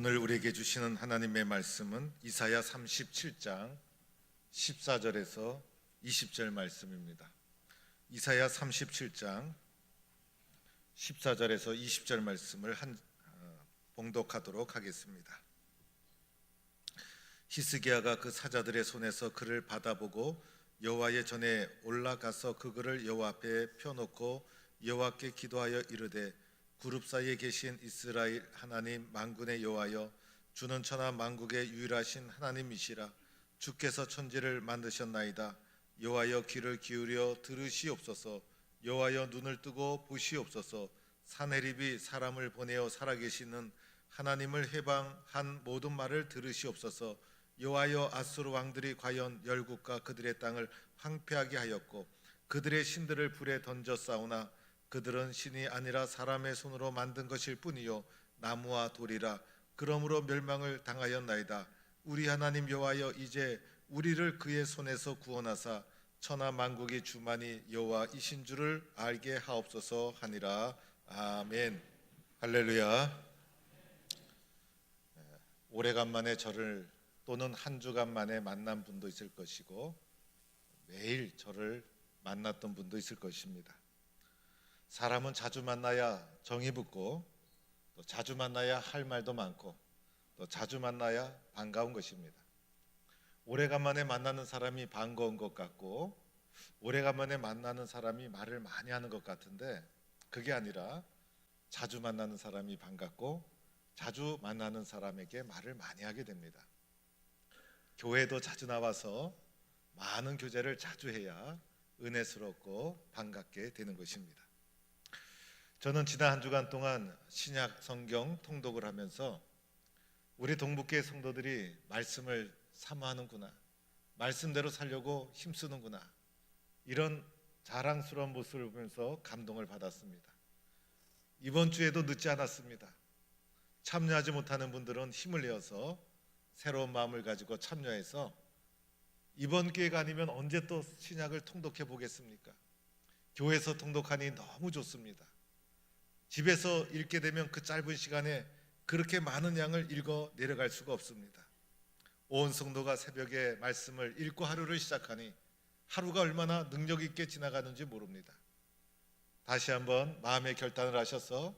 오늘 우리에게 주시는 하나님의 말씀은 이사야 37장 14절에서 20절 말씀입니다. 이사야 37장 14절에서 20절 말씀을 봉독하도록 하겠습니다. 히스기야가 그 사자들의 손에서 글을 받아보고 여호와의 전에 올라가서 그 글을 여호와 앞에 펴놓고 여호와께 기도하여 이르되 구룹 사이에 계신 이스라엘 하나님 만군의 여호와여, 주는 천하 만국의 유일하신 하나님이시라. 주께서 천지를 만드셨나이다. 여호와여, 귀를 기울여 들으시옵소서. 여호와여, 눈을 뜨고 보시옵소서. 사내립이 사람을 보내어 살아계시는 하나님을 해방한 모든 말을 들으시옵소서. 여호와여, 아수르 왕들이 과연 열국과 그들의 땅을 황폐하게 하였고 그들의 신들을 불에 던져 싸우나 그들은 신이 아니라 사람의 손으로 만든 것일 뿐이요 나무와 돌이라. 그러므로 멸망을 당하였나이다. 우리 하나님 여호와여, 이제 우리를 그의 손에서 구원하사 천하 만국의 주만이 여호와이신 줄을 알게 하옵소서 하니라. 아멘. 할렐루야. 오래간만에 저를 또는 한 주간 만에 만난 분도 있을 것이고 매일 저를 만났던 분도 있을 것입니다. 사람은 자주 만나야 정이 붙고 또 자주 만나야 할 말도 많고 또 자주 만나야 반가운 것입니다. 오래간만에 만나는 사람이 반가운 것 같고 오래간만에 만나는 사람이 말을 많이 하는 것 같은데 그게 아니라 자주 만나는 사람이 반갑고 자주 만나는 사람에게 말을 많이 하게 됩니다. 교회도 자주 나와서 많은 교제를 자주 해야 은혜스럽고 반갑게 되는 것입니다. 저는 지난 한 주간 동안 신약 성경 통독을 하면서 우리 동북교회 성도들이 말씀을 사모하는구나, 말씀대로 살려고 힘쓰는구나, 이런 자랑스러운 모습을 보면서 감동을 받았습니다. 이번 주에도 늦지 않았습니다. 참여하지 못하는 분들은 힘을 내어서 새로운 마음을 가지고 참여해서 이번 기회가 아니면 언제 또 신약을 통독해 보겠습니까? 교회에서 통독하니 너무 좋습니다. 집에서 읽게 되면 그 짧은 시간에 그렇게 많은 양을 읽어 내려갈 수가 없습니다. 온 성도가 새벽에 말씀을 읽고 하루를 시작하니 하루가 얼마나 능력 있게 지나가는지 모릅니다. 다시 한번 마음의 결단을 하셔서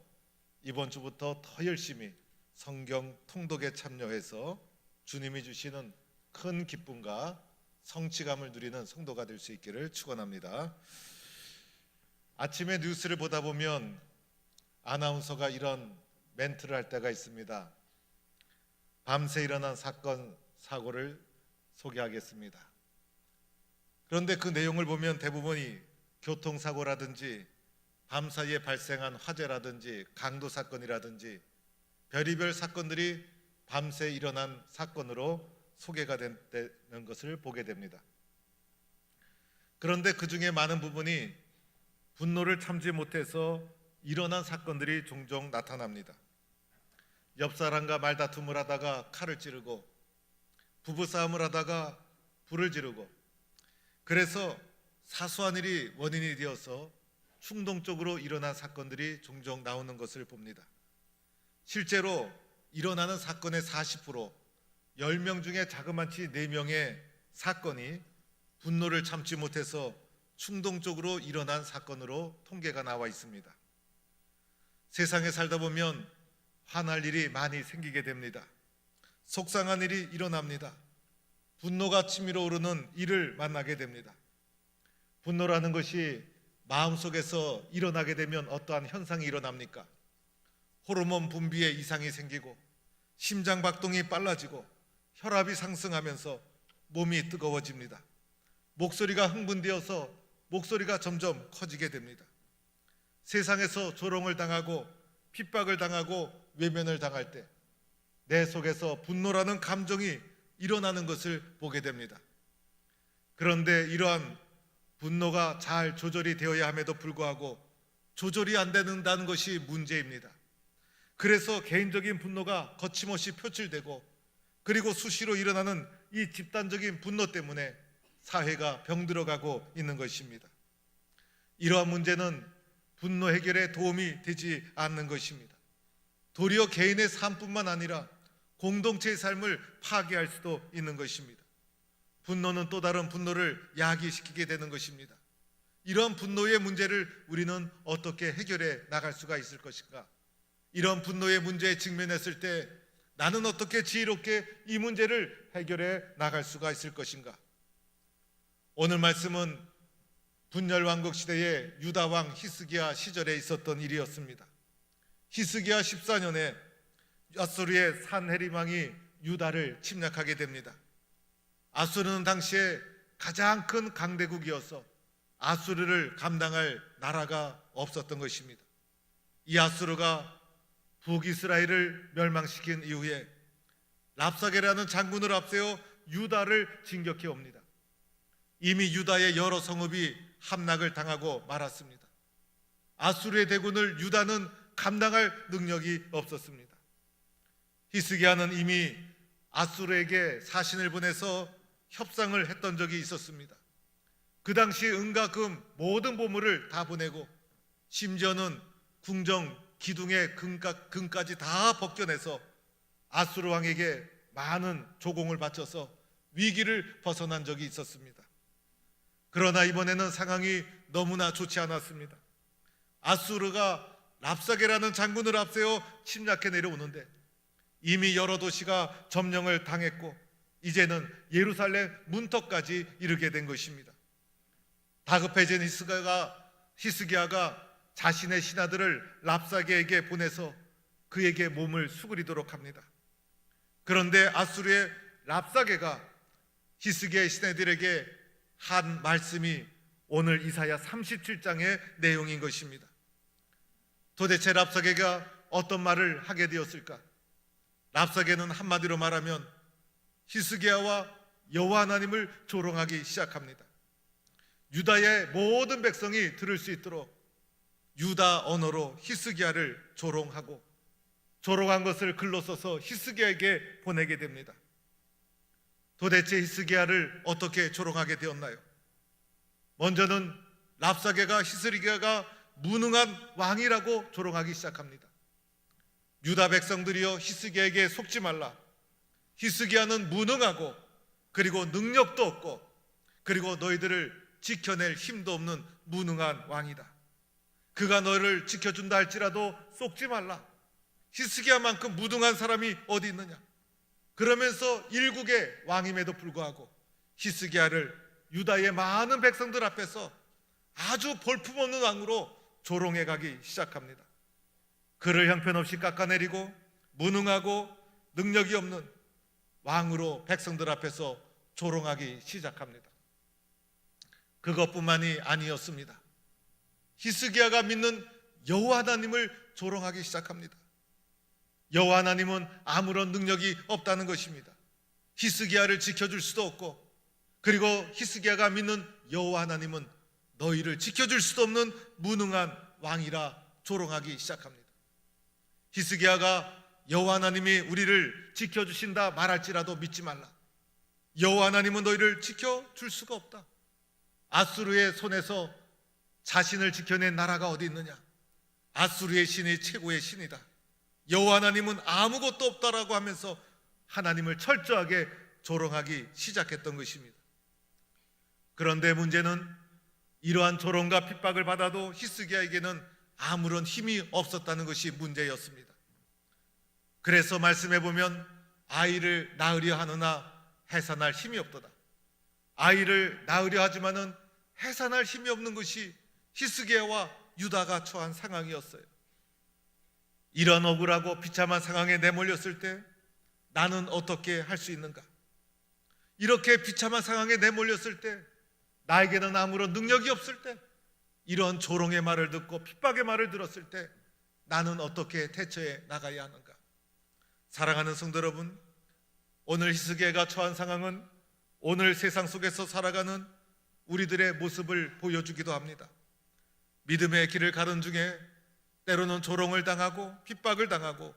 이번 주부터 더 열심히 성경 통독에 참여해서 주님이 주시는 큰 기쁨과 성취감을 누리는 성도가 될 수 있기를 축원합니다. 아침에 뉴스를 보다 보면 아나운서가 이런 멘트를 할 때가 있습니다. 밤새 일어난 사건, 사고를 소개하겠습니다. 그런데 그 내용을 보면 대부분이 교통사고라든지 밤사이에 발생한 화재라든지 강도 사건이라든지 별의별 사건들이 밤새 일어난 사건으로 소개가 되는 것을 보게 됩니다. 그런데 그 중에 많은 부분이 분노를 참지 못해서 일어난 사건들이 종종 나타납니다. 옆 사람과 말다툼을 하다가 칼을 찌르고 부부싸움을 하다가 불을 지르고 그래서 사소한 일이 원인이 되어서 충동적으로 일어난 사건들이 종종 나오는 것을 봅니다. 실제로 일어나는 사건의 40%, 10명 중에 자그마치 4명의 사건이 분노를 참지 못해서 충동적으로 일어난 사건으로 통계가 나와 있습니다. 세상에 살다 보면 화날 일이 많이 생기게 됩니다. 속상한 일이 일어납니다. 분노가 치밀어 오르는 일을 만나게 됩니다. 분노라는 것이 마음속에서 일어나게 되면 어떠한 현상이 일어납니까? 호르몬 분비에 이상이 생기고 심장 박동이 빨라지고 혈압이 상승하면서 몸이 뜨거워집니다. 목소리가 흥분되어서 목소리가 점점 커지게 됩니다. 세상에서 조롱을 당하고 핍박을 당하고 외면을 당할 때 내 속에서 분노라는 감정이 일어나는 것을 보게 됩니다. 그런데 이러한 분노가 잘 조절이 되어야 함에도 불구하고 조절이 안 된다는 것이 문제입니다. 그래서 개인적인 분노가 거침없이 표출되고 그리고 수시로 일어나는 이 집단적인 분노 때문에 사회가 병들어가고 있는 것입니다. 이러한 문제는 분노 해결에 도움이 되지 않는 것입니다. 도리어 개인의 삶뿐만 아니라 공동체의 삶을 파괴할 수도 있는 것입니다. 분노는 또 다른 분노를 야기시키게 되는 것입니다. 이런 분노의 문제를 우리는 어떻게 해결해 나갈 수가 있을 것인가? 이런 분노의 문제에 직면했을 때 나는 어떻게 지혜롭게 이 문제를 해결해 나갈 수가 있을 것인가? 오늘 말씀은 분열왕국 시대의 유다왕 히스기야 시절에 있었던 일이었습니다. 히스기야 14년에 아수르의 산헤립 왕이 유다를 침략하게 됩니다. 아수르는 당시에 가장 큰 강대국이어서 아수르를 감당할 나라가 없었던 것입니다. 이 아수르가 북이스라엘을 멸망시킨 이후에 랍사게라는 장군을 앞세워 유다를 진격해 옵니다. 이미 유다의 여러 성읍이 함락을 당하고 말았습니다. 아수르의 대군을 유다는 감당할 능력이 없었습니다. 히스기야는 이미 아수르에게 사신을 보내서 협상을 했던 적이 있었습니다. 그 당시 은과 금 모든 보물을 다 보내고 심지어는 궁정 기둥의 금까지 다 벗겨내서 아수르 왕에게 많은 조공을 바쳐서 위기를 벗어난 적이 있었습니다. 그러나 이번에는 상황이 너무나 좋지 않았습니다. 아수르가 랍사게라는 장군을 앞세워 침략해 내려오는데 이미 여러 도시가 점령을 당했고 이제는 예루살렘 문턱까지 이르게 된 것입니다. 다급해진 히스기야가 자신의 신하들을 랍사게에게 보내서 그에게 몸을 수그리도록 합니다. 그런데 아수르의 랍사게가 히스기야의 신하들에게 한 말씀이 오늘 이사야 37장의 내용인 것입니다. 도대체 랍사게가 어떤 말을 하게 되었을까? 랍사게는 한마디로 말하면 히스기야와 여호와 하나님을 조롱하기 시작합니다. 유다의 모든 백성이 들을 수 있도록 유다 언어로 히스기야를 조롱하고 조롱한 것을 글로 써서 히스기야에게 보내게 됩니다. 도대체 히스기야를 어떻게 조롱하게 되었나요? 먼저는 랍사게가 히스기야가 무능한 왕이라고 조롱하기 시작합니다. 유다 백성들이여 히스기야에게 속지 말라. 히스기야는 무능하고 그리고 능력도 없고 그리고 너희들을 지켜낼 힘도 없는 무능한 왕이다. 그가 너를 지켜준다 할지라도 속지 말라. 히스기야만큼 무능한 사람이 어디 있느냐. 그러면서 일국의 왕임에도 불구하고 히스기야를 유다의 많은 백성들 앞에서 아주 볼품없는 왕으로 조롱해 가기 시작합니다. 그를 형편없이 깎아내리고 무능하고 능력이 없는 왕으로 백성들 앞에서 조롱하기 시작합니다. 그것뿐만이 아니었습니다. 히스기야가 믿는 여호와 하나님을 조롱하기 시작합니다. 여호와 하나님은 아무런 능력이 없다는 것입니다. 히스기야를 지켜줄 수도 없고 그리고 히스기야가 믿는 여호와 하나님은 너희를 지켜줄 수도 없는 무능한 왕이라 조롱하기 시작합니다. 히스기야가 여호와 하나님이 우리를 지켜주신다 말할지라도 믿지 말라. 여호와 하나님은 너희를 지켜줄 수가 없다. 아수르의 손에서 자신을 지켜낸 나라가 어디 있느냐. 아수르의 신이 최고의 신이다. 여호와 하나님은 아무것도 없다라고 하면서 하나님을 철저하게 조롱하기 시작했던 것입니다. 그런데 문제는 이러한 조롱과 핍박을 받아도 히스기야에게는 아무런 힘이 없었다는 것이 문제였습니다. 그래서 말씀해 보면 아이를 낳으려 하느나 해산할 힘이 없도다. 아이를 낳으려 하지만은 해산할 힘이 없는 것이 히스기야와 유다가 처한 상황이었어요. 이런 억울하고 비참한 상황에 내몰렸을 때 나는 어떻게 할 수 있는가? 이렇게 비참한 상황에 내몰렸을 때 나에게는 아무런 능력이 없을 때 이런 조롱의 말을 듣고 핍박의 말을 들었을 때 나는 어떻게 대처해 나가야 하는가? 사랑하는 성도 여러분, 오늘 히스기야가 처한 상황은 오늘 세상 속에서 살아가는 우리들의 모습을 보여주기도 합니다. 믿음의 길을 가는 중에 때로는 조롱을 당하고 핍박을 당하고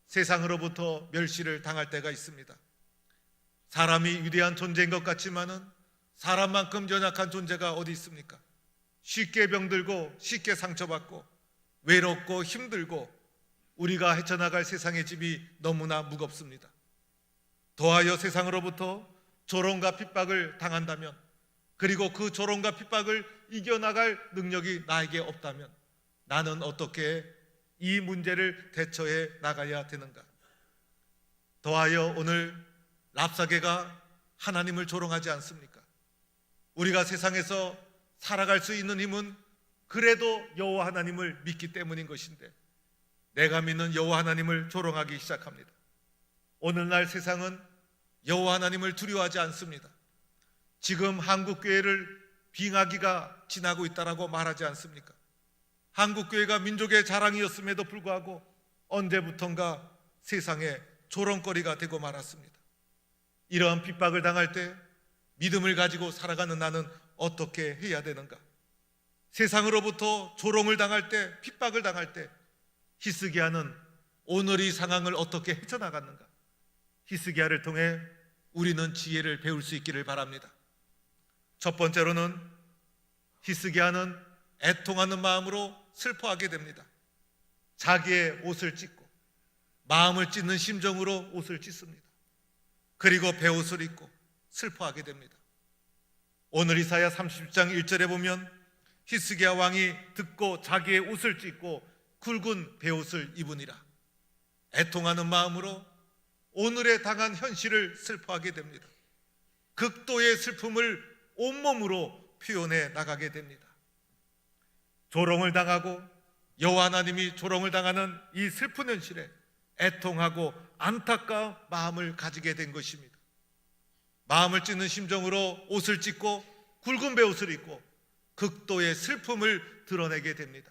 세상으로부터 멸시를 당할 때가 있습니다. 사람이 위대한 존재인 것 같지만은 사람만큼 연약한 존재가 어디 있습니까? 쉽게 병들고 쉽게 상처받고 외롭고 힘들고 우리가 헤쳐나갈 세상의 짐이 너무나 무겁습니다. 더하여 세상으로부터 조롱과 핍박을 당한다면, 그리고 그 조롱과 핍박을 이겨나갈 능력이 나에게 없다면 나는 어떻게 이 문제를 대처해 나가야 되는가? 더하여 오늘 랍사게가 하나님을 조롱하지 않습니까? 우리가 세상에서 살아갈 수 있는 힘은 그래도 여호와 하나님을 믿기 때문인 것인데, 내가 믿는 여호와 하나님을 조롱하기 시작합니다. 오늘날 세상은 여호와 하나님을 두려워하지 않습니다. 지금 한국 교회를 빙하기가 지나고 있다라고 말하지 않습니까? 한국 교회가 민족의 자랑이었음에도 불구하고 언제부턴가 세상에 조롱거리가 되고 말았습니다. 이러한 핍박을 당할 때 믿음을 가지고 살아가는 나는 어떻게 해야 되는가? 세상으로부터 조롱을 당할 때, 핍박을 당할 때 히스기야는 오늘 이 상황을 어떻게 헤쳐나갔는가? 히스기야를 통해 우리는 지혜를 배울 수 있기를 바랍니다. 첫 번째로는 히스기야는 애통하는 마음으로 슬퍼하게 됩니다. 자기의 옷을 찢고 마음을 찢는 심정으로 옷을 찢습니다. 그리고 베옷을 입고 슬퍼하게 됩니다. 오늘 이사야 30장 1절에 보면 히스기야 왕이 듣고 자기의 옷을 찢고 굵은 베옷을 입으니라. 애통하는 마음으로 오늘에 당한 현실을 슬퍼하게 됩니다. 극도의 슬픔을 온몸으로 표현해 나가게 됩니다. 조롱을 당하고 여호와 하나님이 조롱을 당하는 이 슬픈 현실에 애통하고 안타까운 마음을 가지게 된 것입니다. 마음을 찢는 심정으로 옷을 찢고 굵은 베옷을 입고 극도의 슬픔을 드러내게 됩니다.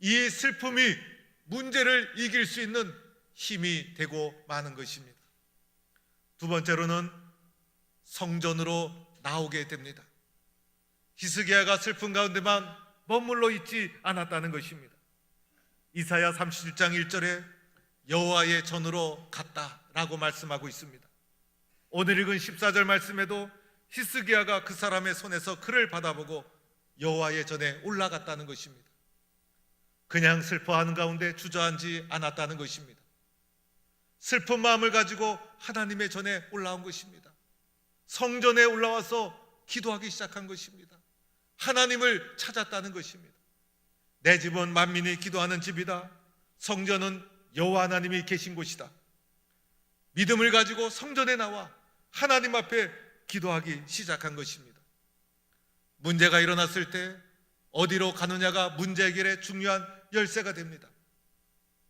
이 슬픔이 문제를 이길 수 있는 힘이 되고 마는 것입니다. 두 번째로는 성전으로 나오게 됩니다. 히스기야가 슬픈 가운데만 머물러 있지 않았다는 것입니다. 이사야 37장 1절에 여호와의 전으로 갔다라고 말씀하고 있습니다. 오늘 읽은 14절 말씀에도 히스기야가 그 사람의 손에서 글을 받아보고 여호와의 전에 올라갔다는 것입니다. 그냥 슬퍼하는 가운데 주저앉지 않았다는 것입니다. 슬픈 마음을 가지고 하나님의 전에 올라온 것입니다. 성전에 올라와서 기도하기 시작한 것입니다. 하나님을 찾았다는 것입니다. 내 집은 만민이 기도하는 집이다. 성전은 여호와 하나님이 계신 곳이다. 믿음을 가지고 성전에 나와 하나님 앞에 기도하기 시작한 것입니다. 문제가 일어났을 때 어디로 가느냐가 문제 해결의 중요한 열쇠가 됩니다.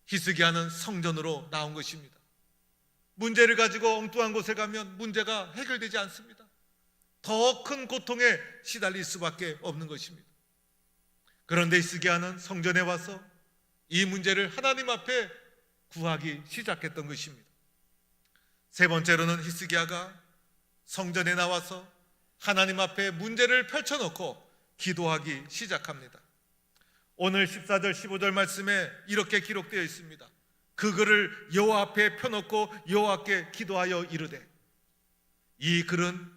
히스기야는 성전으로 나온 것입니다. 문제를 가지고 엉뚱한 곳에 가면 문제가 해결되지 않습니다. 더 큰 고통에 시달릴 수밖에 없는 것입니다. 그런데 히스기야는 성전에 와서 이 문제를 하나님 앞에 구하기 시작했던 것입니다. 세 번째로는 히스기야가 성전에 나와서 하나님 앞에 문제를 펼쳐놓고 기도하기 시작합니다. 오늘 14절 15절 말씀에 이렇게 기록되어 있습니다. 그 글을 여호와 앞에 펴놓고 여호와께 기도하여 이르되. 이 글은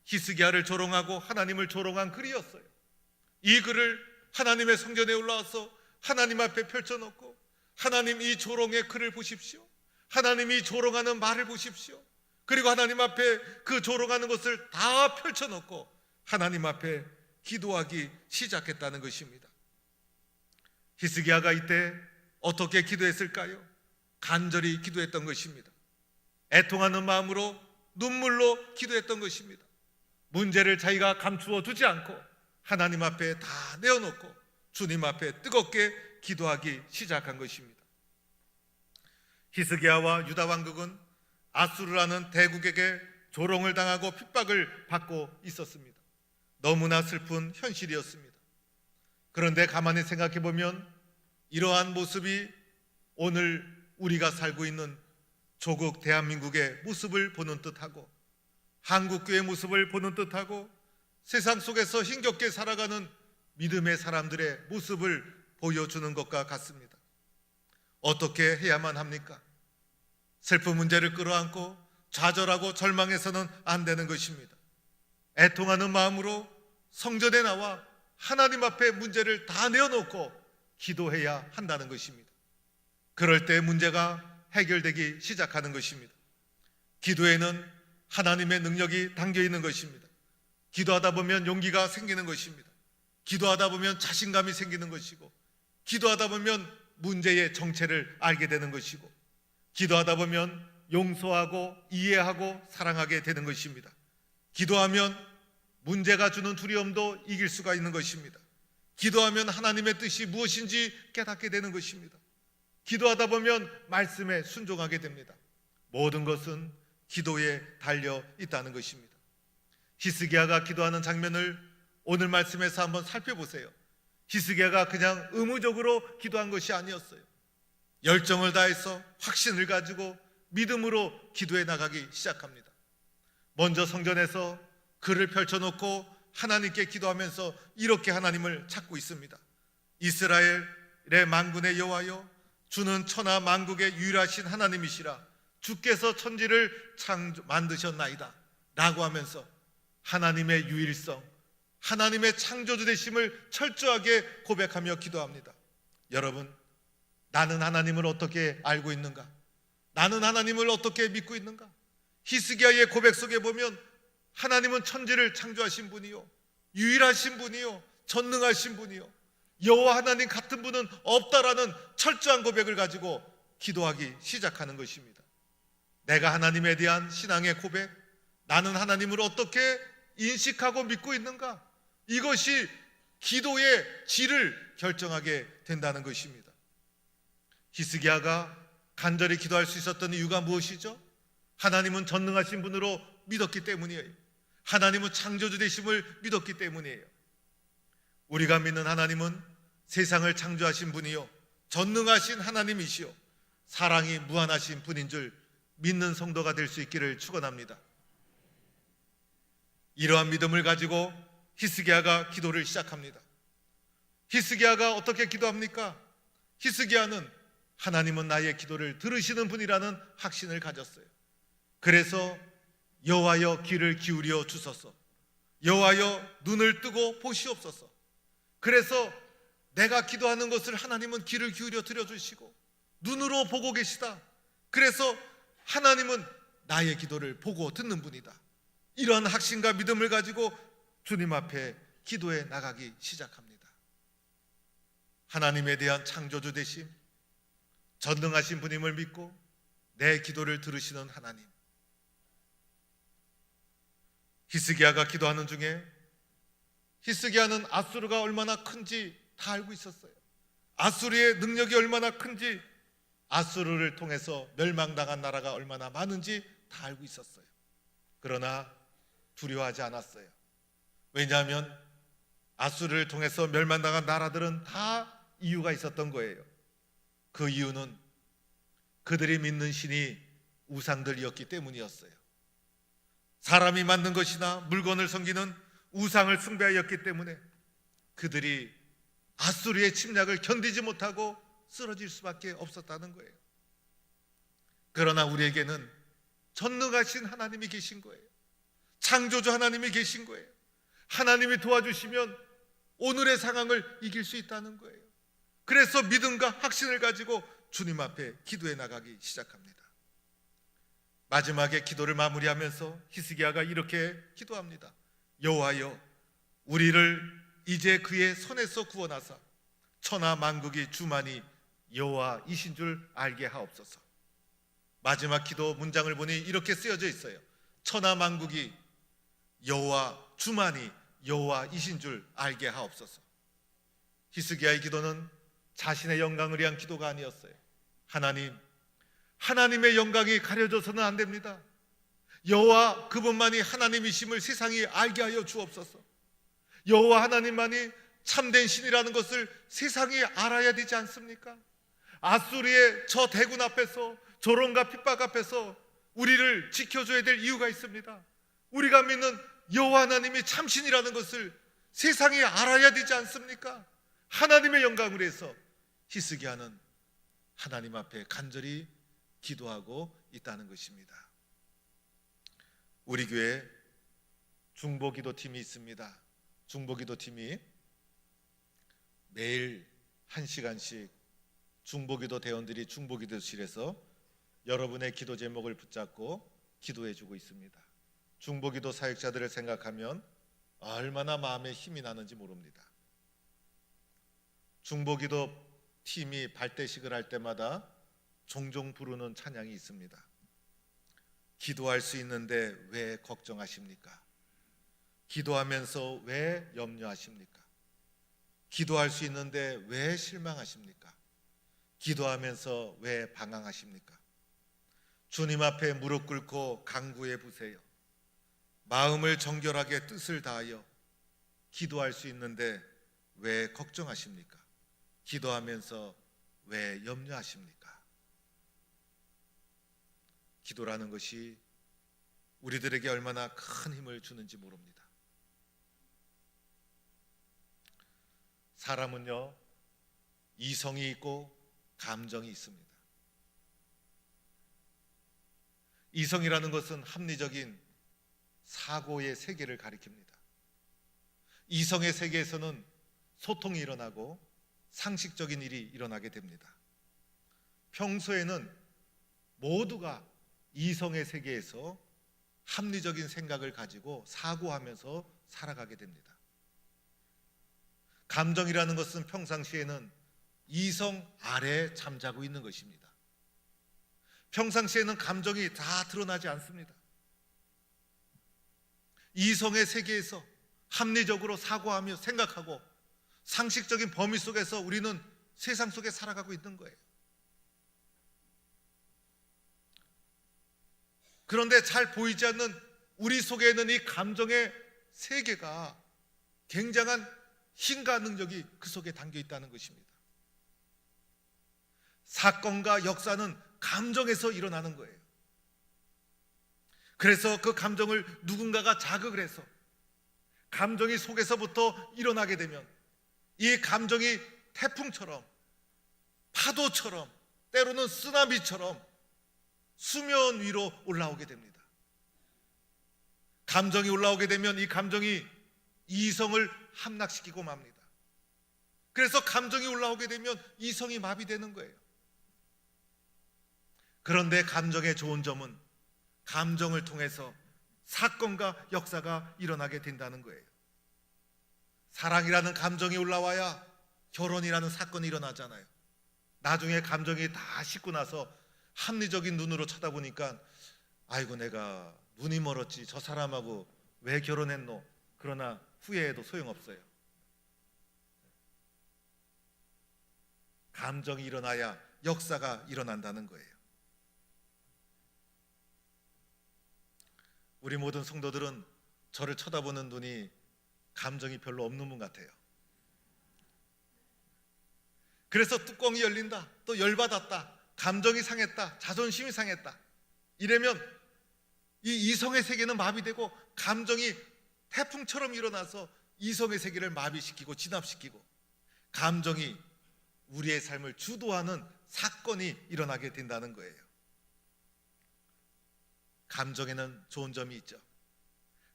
히스기야를 조롱하고 하나님을 조롱한 글이었어요. 이 글을 하나님의 성전에 올라와서 하나님 앞에 펼쳐놓고, 하나님 이 조롱의 글을 보십시오. 하나님 이 조롱하는 말을 보십시오. 그리고 하나님 앞에 그 조롱하는 것을 다 펼쳐놓고 하나님 앞에 기도하기 시작했다는 것입니다. 히스기야가 이때 어떻게 기도했을까요? 간절히 기도했던 것입니다. 애통하는 마음으로 눈물로 기도했던 것입니다. 문제를 자기가 감추어 두지 않고 하나님 앞에 다 내어놓고 주님 앞에 뜨겁게 기도하기 시작한 것입니다. 히스기야와 유다 왕국은 아수르라는 대국에게 조롱을 당하고 핍박을 받고 있었습니다. 너무나 슬픈 현실이었습니다. 그런데 가만히 생각해 보면 이러한 모습이 오늘 우리가 살고 있는 조국 대한민국의 모습을 보는 듯하고, 한국교회의 모습을 보는 듯하고, 세상 속에서 힘겹게 살아가는 믿음의 사람들의 모습을 보여주는 것과 같습니다. 어떻게 해야만 합니까? 슬픈 문제를 끌어안고 좌절하고 절망해서는 안 되는 것입니다. 애통하는 마음으로 성전에 나와 하나님 앞에 문제를 다 내어놓고 기도해야 한다는 것입니다. 그럴 때 문제가 해결되기 시작하는 것입니다. 기도에는 하나님의 능력이 담겨 있는 것입니다. 기도하다 보면 용기가 생기는 것입니다. 기도하다 보면 자신감이 생기는 것이고, 기도하다 보면 문제의 정체를 알게 되는 것이고, 기도하다 보면 용서하고 이해하고 사랑하게 되는 것입니다. 기도하면 문제가 주는 두려움도 이길 수가 있는 것입니다. 기도하면 하나님의 뜻이 무엇인지 깨닫게 되는 것입니다. 기도하다 보면 말씀에 순종하게 됩니다. 모든 것은 기도에 달려 있다는 것입니다. 히스기야가 기도하는 장면을 오늘 말씀에서 한번 살펴보세요. 히스기야가 그냥 의무적으로 기도한 것이 아니었어요. 열정을 다해서 확신을 가지고 믿음으로 기도해 나가기 시작합니다. 먼저 성전에서 글을 펼쳐놓고 하나님께 기도하면서 이렇게 하나님을 찾고 있습니다. 이스라엘의 만군의 여호와여, 주는 천하 만국의 유일하신 하나님이시라. 주께서 천지를 만드셨나이다 라고 하면서 하나님의 유일성, 하나님의 창조주 되심을 철저하게 고백하며 기도합니다. 여러분, 나는 하나님을 어떻게 알고 있는가? 나는 하나님을 어떻게 믿고 있는가? 히스기야의 고백 속에 보면 하나님은 천지를 창조하신 분이요, 유일하신 분이요, 전능하신 분이요, 여호와 하나님 같은 분은 없다라는 철저한 고백을 가지고 기도하기 시작하는 것입니다. 내가 하나님에 대한 신앙의 고백, 나는 하나님을 어떻게 인식하고 믿고 있는가? 이것이 기도의 질을 결정하게 된다는 것입니다. 히스기야가 간절히 기도할 수 있었던 이유가 무엇이죠? 하나님은 전능하신 분으로 믿었기 때문이에요. 하나님은 창조주 되심을 믿었기 때문이에요. 우리가 믿는 하나님은 세상을 창조하신 분이요, 전능하신 하나님이시요, 사랑이 무한하신 분인 줄 믿는 성도가 될 수 있기를 축원합니다. 이러한 믿음을 가지고 히스기야가 기도를 시작합니다. 히스기야가 어떻게 기도합니까? 히스기야는 하나님은 나의 기도를 들으시는 분이라는 확신을 가졌어요. 그래서 여호와여 귀를 기울여 주소서, 여호와여 눈을 뜨고 보시옵소서. 그래서 내가 기도하는 것을 하나님은 귀를 기울여 들어주시고 눈으로 보고 계시다. 그래서 하나님은 나의 기도를 보고 듣는 분이다. 이러한 확신과 믿음을 가지고 주님 앞에 기도해 나가기 시작합니다. 하나님에 대한 창조주 되심, 전능하신 분임을 믿고 내 기도를 들으시는 하나님. 히스기야가 기도하는 중에 히스기야는 아수르가 얼마나 큰지 다 알고 있었어요. 아수르의 능력이 얼마나 큰지, 아수르를 통해서 멸망당한 나라가 얼마나 많은지 다 알고 있었어요. 그러나 두려워하지 않았어요. 왜냐하면 아수르를 통해서 멸망당한 나라들은 다 이유가 있었던 거예요. 그 이유는 그들이 믿는 신이 우상들이었기 때문이었어요. 사람이 만든 것이나 물건을 섬기는 우상을 숭배하였기 때문에 그들이 아수르의 침략을 견디지 못하고 쓰러질 수밖에 없었다는 거예요. 그러나 우리에게는 전능하신 하나님이 계신 거예요. 창조주 하나님이 계신 거예요. 하나님이 도와주시면 오늘의 상황을 이길 수 있다는 거예요. 그래서 믿음과 확신을 가지고 주님 앞에 기도해 나가기 시작합니다. 마지막에 기도를 마무리하면서 히스기야가 이렇게 기도합니다. 여호와여, 우리를 이제 그의 손에서 구원하사 천하 만국이 주만이 여호와이신 줄 알게 하옵소서. 마지막 기도 문장을 보니 이렇게 쓰여져 있어요. 천하 만국이 여호와 주만이 여호와이신 줄 알게 하옵소서. 히스기야의 기도는 자신의 영광을 위한 기도가 아니었어요. 하나님의 영광이 가려져서는 안 됩니다. 여호와 그분만이 하나님이심을 세상이 알게 하여 주옵소서. 여호와 하나님만이 참된 신이라는 것을 세상이 알아야 되지 않습니까? 아수르의 저 대군 앞에서, 조롱과 핍박 앞에서 우리를 지켜줘야 될 이유가 있습니다. 우리가 믿는 여호와 하나님이 참신이라는 것을 세상이 알아야 되지 않습니까? 하나님의 영광을 위해서 히스기야는 하나님 앞에 간절히 기도하고 있다는 것입니다. 우리 교회 중보기도팀이 있습니다. 중보기도팀이 매일 1시간씩 중보기도 대원들이 중보기도실에서 여러분의 기도 제목을 붙잡고 기도해 주고 있습니다. 중보기도 사역자들을 생각하면 얼마나 마음에 힘이 나는지 모릅니다. 중보기도 팀이 발대식을 할 때마다 종종 부르는 찬양이 있습니다. 기도할 수 있는데 왜 걱정하십니까? 기도하면서 왜 염려하십니까? 기도할 수 있는데 왜 실망하십니까? 기도하면서 왜 방황하십니까? 주님 앞에 무릎 꿇고 간구해 보세요. 마음을 정결하게 뜻을 다하여 기도할 수 있는데 왜 걱정하십니까? 기도하면서 왜 염려하십니까? 기도라는 것이 우리들에게 얼마나 큰 힘을 주는지 모릅니다. 사람은요, 이성이 있고 감정이 있습니다. 이성이라는 것은 합리적인 사고의 세계를 가리킵니다. 이성의 세계에서는 소통이 일어나고 상식적인 일이 일어나게 됩니다. 평소에는 모두가 이성의 세계에서 합리적인 생각을 가지고 사고하면서 살아가게 됩니다. 감정이라는 것은 평상시에는 이성 아래에 잠자고 있는 것입니다. 평상시에는 감정이 다 드러나지 않습니다. 이성의 세계에서 합리적으로 사고하며 생각하고 상식적인 범위 속에서 우리는 세상 속에 살아가고 있는 거예요. 그런데 잘 보이지 않는 우리 속에 있는 이 감정의 세계가 굉장한 힘과 능력이 그 속에 담겨 있다는 것입니다. 사건과 역사는 감정에서 일어나는 거예요. 그래서 그 감정을 누군가가 자극을 해서 감정이 속에서부터 일어나게 되면 이 감정이 태풍처럼, 파도처럼, 때로는 쓰나미처럼 수면 위로 올라오게 됩니다. 감정이 올라오게 되면 이 감정이 이성을 함락시키고 맙니다. 그래서 감정이 올라오게 되면 이성이 마비되는 거예요. 그런데 감정의 좋은 점은 감정을 통해서 사건과 역사가 일어나게 된다는 거예요. 사랑이라는 감정이 올라와야 결혼이라는 사건이 일어나잖아요. 나중에 감정이 다 식고 나서 합리적인 눈으로 쳐다보니까 아이고 내가 눈이 멀었지, 저 사람하고 왜 결혼했노? 그러나 후회해도 소용없어요. 감정이 일어나야 역사가 일어난다는 거예요. 우리 모든 성도들은 저를 쳐다보는 눈이 감정이 별로 없는 분 같아요. 그래서 뚜껑이 열린다, 또 열받았다, 감정이 상했다, 자존심이 상했다, 이러면 이 이성의 세계는 마비되고 감정이 태풍처럼 일어나서 이성의 세계를 마비시키고 진압시키고 감정이 우리의 삶을 주도하는 사건이 일어나게 된다는 거예요. 감정에는 좋은 점이 있죠.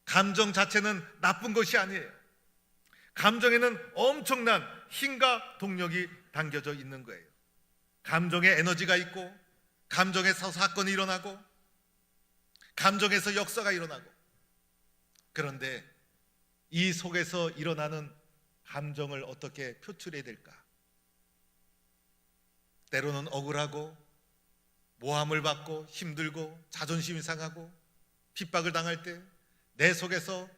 감정 자체는 나쁜 것이 아니에요. 감정에는 엄청난 힘과 동력이 담겨져 있는 거예요. 감정에 에너지가 있고, 감정에서 사건이 일어나고, 감정에서 역사가 일어나고. 그런데 이 속에서 일어나는 감정을 어떻게 표출해야 될까? 때로는 억울하고 모함을 받고 힘들고 자존심이 상하고 핍박을 당할 때 내 속에서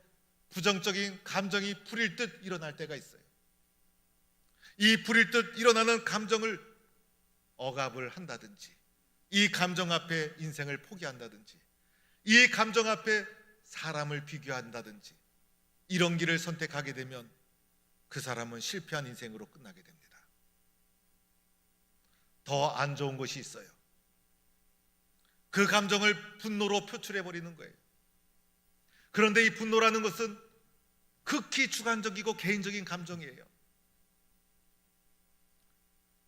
부정적인 감정이 불일 듯 일어날 때가 있어요. 이 불일 듯 일어나는 감정을 억압을 한다든지, 이 감정 앞에 인생을 포기한다든지, 이 감정 앞에 사람을 비교한다든지, 이런 길을 선택하게 되면 그 사람은 실패한 인생으로 끝나게 됩니다. 더 안 좋은 것이 있어요. 그 감정을 분노로 표출해버리는 거예요. 그런데 이 분노라는 것은 극히 주관적이고 개인적인 감정이에요.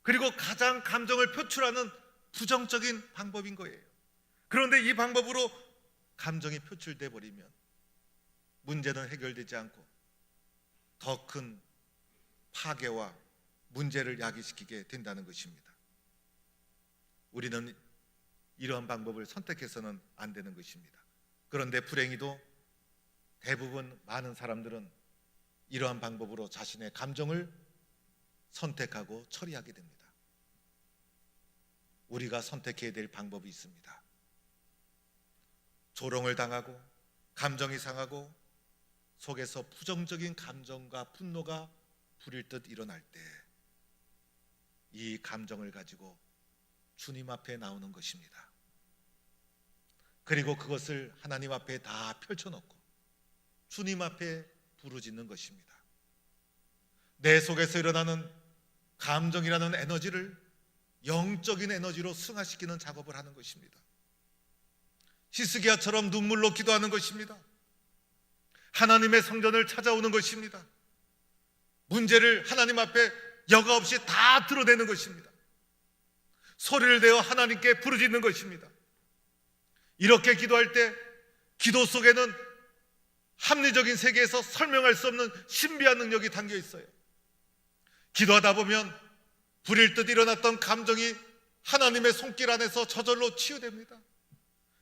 그리고 가장 감정을 표출하는 부정적인 방법인 거예요. 그런데 이 방법으로 감정이 표출돼 버리면 문제는 해결되지 않고 더 큰 파괴와 문제를 야기시키게 된다는 것입니다. 우리는 이러한 방법을 선택해서는 안 되는 것입니다. 그런데 불행히도 대부분 많은 사람들은 이러한 방법으로 자신의 감정을 선택하고 처리하게 됩니다. 우리가 선택해야 될 방법이 있습니다. 조롱을 당하고 감정이 상하고 속에서 부정적인 감정과 분노가 불일 듯 일어날 때 이 감정을 가지고 주님 앞에 나오는 것입니다. 그리고 그것을 하나님 앞에 다 펼쳐놓고 주님 앞에 부르짖는 것입니다. 내 속에서 일어나는 감정이라는 에너지를 영적인 에너지로 승화시키는 작업을 하는 것입니다. 히스기야처럼 눈물로 기도하는 것입니다. 하나님의 성전을 찾아오는 것입니다. 문제를 하나님 앞에 여과 없이 다 드러내는 것입니다. 소리를 내어 하나님께 부르짖는 것입니다. 이렇게 기도할 때 기도 속에는 합리적인 세계에서 설명할 수 없는 신비한 능력이 담겨 있어요. 기도하다 보면 불일 듯 일어났던 감정이 하나님의 손길 안에서 저절로 치유됩니다.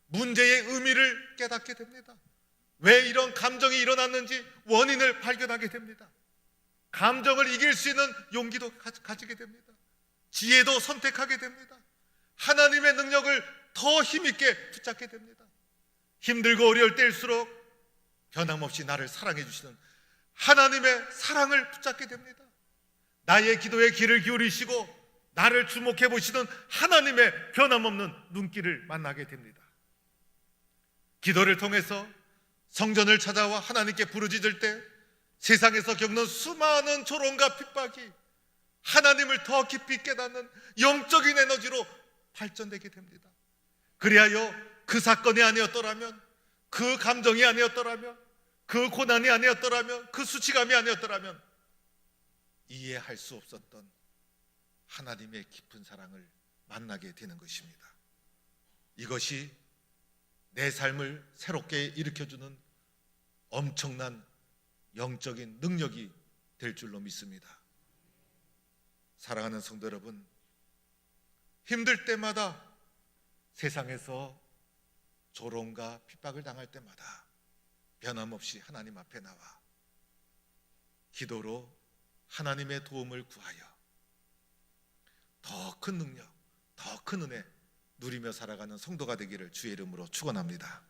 문제의 의미를 깨닫게 됩니다. 왜 이런 감정이 일어났는지 원인을 발견하게 됩니다. 감정을 이길 수 있는 용기도 가지게 됩니다. 지혜도 선택하게 됩니다. 하나님의 능력을 더 힘있게 붙잡게 됩니다. 힘들고 어려울 때일수록 변함없이 나를 사랑해 주시는 하나님의 사랑을 붙잡게 됩니다. 나의 기도에 귀를 기울이시고 나를 주목해 보시는 하나님의 변함없는 눈길을 만나게 됩니다. 기도를 통해서 성전을 찾아와 하나님께 부르짖을 때 세상에서 겪는 수많은 조롱과 핍박이 하나님을 더 깊이 깨닫는 영적인 에너지로 발전되게 됩니다. 그리하여 그 사건이 아니었더라면, 그 감정이 아니었더라면, 그 고난이 아니었더라면, 그 수치감이 아니었더라면 이해할 수 없었던 하나님의 깊은 사랑을 만나게 되는 것입니다. 이것이 내 삶을 새롭게 일으켜주는 엄청난 영적인 능력이 될 줄로 믿습니다. 사랑하는 성도 여러분, 힘들 때마다 세상에서 조롱과 핍박을 당할 때마다 변함없이 하나님 앞에 나와 기도로 하나님의 도움을 구하여 더 큰 능력, 더 큰 은혜 누리며 살아가는 성도가 되기를 주의 이름으로 축원합니다.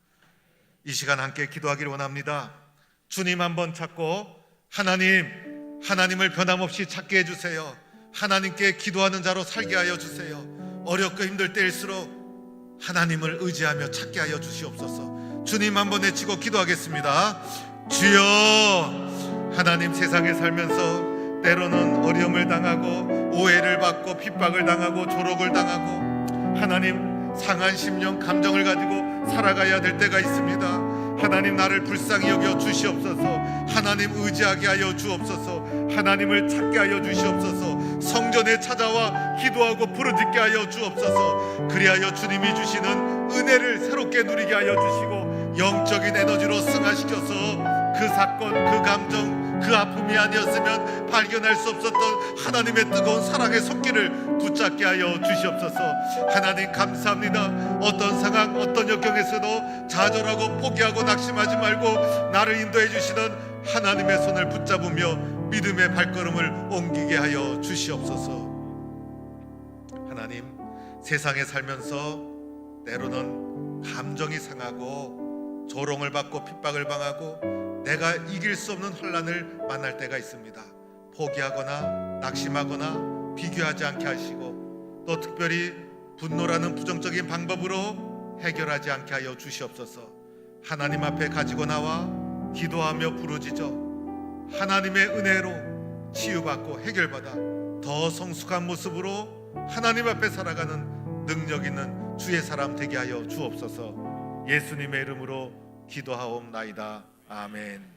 이 시간 함께 기도하기를 원합니다. 주님 한번 찾고 하나님을 변함없이 찾게 해주세요. 하나님께 기도하는 자로 살게 하여 주세요. 어렵고 힘들 때일수록 하나님을 의지하며 찾게 하여 주시옵소서. 주님 한번 외치고 기도하겠습니다. 주여, 하나님 세상에 살면서 때로는 어려움을 당하고 오해를 받고 핍박을 당하고 조롱을 당하고 하나님 상한 심령 감정을 가지고 살아가야 될 때가 있습니다. 하나님 나를 불쌍히 여겨 주시옵소서. 하나님 의지하게 하여 주옵소서. 하나님을 찾게 하여 주시옵소서. 성전에 찾아와 기도하고 부르짖게 하여 주옵소서. 그리하여 주님이 주시는 은혜를 새롭게 누리게 하여 주시고 영적인 에너지로 승화시켜서 그 사건, 그 감정, 그 아픔이 아니었으면 발견할 수 없었던 하나님의 뜨거운 사랑의 손길을 붙잡게 하여 주시옵소서. 하나님 감사합니다. 어떤 상황, 어떤 역경에서도 좌절하고 포기하고 낙심하지 말고 나를 인도해 주시는 하나님의 손을 붙잡으며 믿음의 발걸음을 옮기게 하여 주시옵소서. 하나님, 세상에 살면서 때로는 감정이 상하고 조롱을 받고 핍박을 당하고 내가 이길 수 없는 혼란을 만날 때가 있습니다. 포기하거나 낙심하거나 비교하지 않게 하시고 또 특별히 분노라는 부정적인 방법으로 해결하지 않게 하여 주시옵소서. 하나님 앞에 가지고 나와 기도하며 부르짖어 하나님의 은혜로 치유받고 해결받아 더 성숙한 모습으로 하나님 앞에 살아가는 능력 있는 주의 사람 되게 하여 주옵소서. 예수님의 이름으로 기도하옵나이다. 아멘.